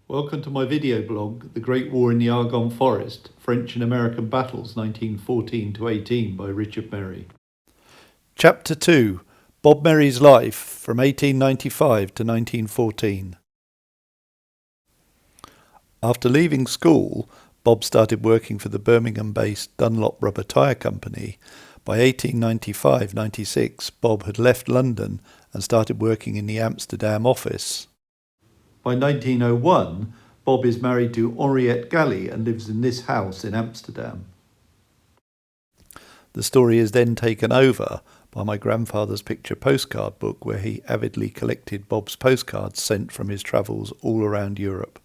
Welcome to my video blog, The Great War in the Argonne Forest, French and American Battles 1914 to 18 by Richard Merry. Chapter 2, Bob Merry's Life from 1895 to 1914. After leaving school, Bob started working for the Birmingham-based Dunlop Rubber Tyre Company. By 1895-96, Bob had left London and started working in the Amsterdam office. By 1901, Bob is married to Henriette Galley and lives in this house in Amsterdam. The story is then taken over by my grandfather's picture postcard book, where he avidly collected Bob's postcards sent from his travels all around Europe.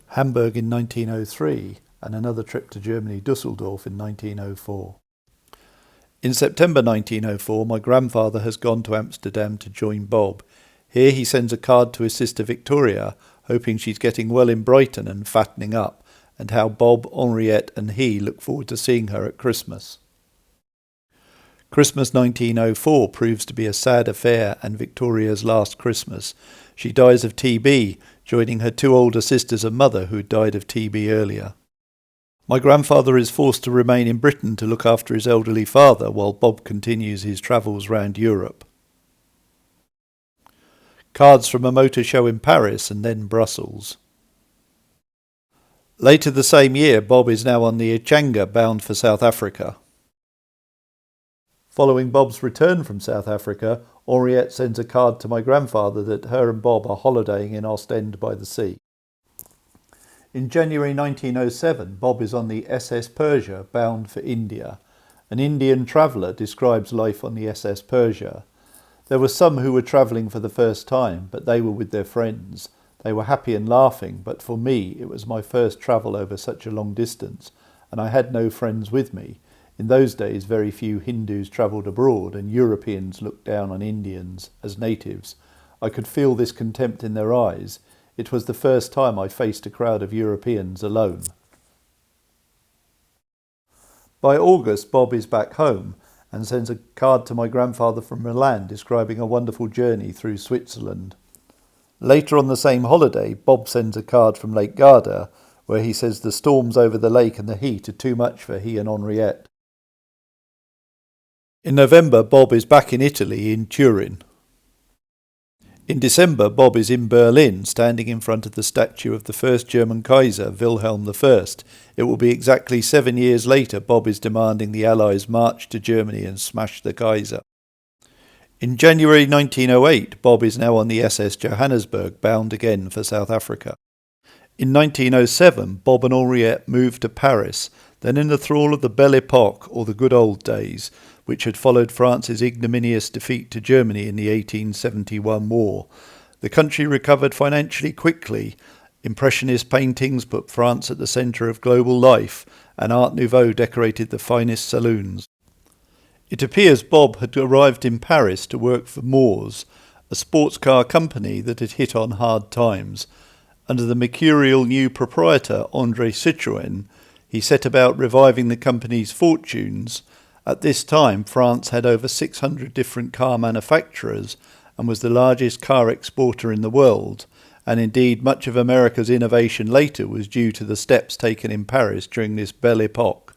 Hamburg in 1903 and another trip to Germany, Dusseldorf, in 1904. In September 1904, my grandfather has gone to Amsterdam to join Bob. Here he sends a card to his sister Victoria, hoping she's getting well in Brighton and fattening up, and how Bob, Henriette and he look forward to seeing her at Christmas. Christmas 1904 proves to be a sad affair and Victoria's last Christmas. She dies of TB, joining her two older sisters and mother who died of TB earlier. My grandfather is forced to remain in Britain to look after his elderly father while Bob continues his travels round Europe. Cards from a motor show in Paris and then Brussels. Later the same year, Bob is now on the Ichanga bound for South Africa. Following Bob's return from South Africa, Henriette sends a card to my grandfather that her and Bob are holidaying in Ostend by the sea. In January 1907, Bob is on the SS Persia bound for India. An Indian traveller describes life on the SS Persia. There were some who were travelling for the first time, but they were with their friends. They were happy and laughing, but for me it was my first travel over such a long distance, and I had no friends with me. In those days very few Hindus travelled abroad, and Europeans looked down on Indians as natives. I could feel this contempt in their eyes. It was the first time I faced a crowd of Europeans alone. By August, Bob is back home and sends a card to my grandfather from Milan describing a wonderful journey through Switzerland. Later on the same holiday, Bob sends a card from Lake Garda where he says the storms over the lake and the heat are too much for he and Henriette. In November, Bob is back in Italy, in Turin. In December, Bob is in Berlin, standing in front of the statue of the first German Kaiser, Wilhelm I. It will be exactly 7 years later Bob is demanding the Allies march to Germany and smash the Kaiser. In January 1908, Bob is now on the SS Johannesburg, bound again for South Africa. In 1907, Bob and Henriette moved to Paris, then in the thrall of the Belle Époque, or the good old days, which had followed France's ignominious defeat to Germany in the 1871 war. The country recovered financially quickly. Impressionist paintings put France at the centre of global life, and Art Nouveau decorated the finest saloons. It appears Bob had arrived in Paris to work for Moores, a sports car company that had hit on hard times. Under the mercurial new proprietor, André Citroën, he set about reviving the company's fortunes. At this time, France had over 600 different car manufacturers and was the largest car exporter in the world, and indeed much of America's innovation later was due to the steps taken in Paris during this Belle Époque.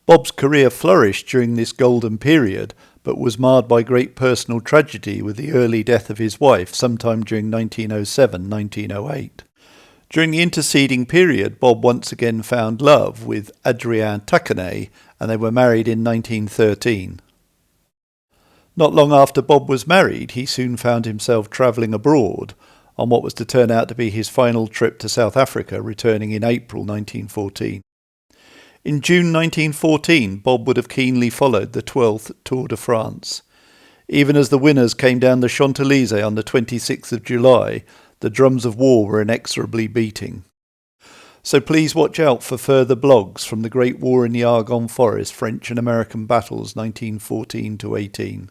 Bob's career flourished during this golden period, but was marred by great personal tragedy with the early death of his wife sometime during 1907-1908. During the interceding period, Bob once again found love with Adrienne Tacquenet, and they were married in 1913. Not long after Bob was married, he soon found himself travelling abroad on what was to turn out to be his final trip to South Africa, returning in April 1914. In June 1914, Bob would have keenly followed the 12th Tour de France. Even as the winners came down the Champs-Élysées on the 26th of July, the drums of war were inexorably beating. So please watch out for further blogs from the Great War in the Argonne Forest, French and American Battles 1914 to 18.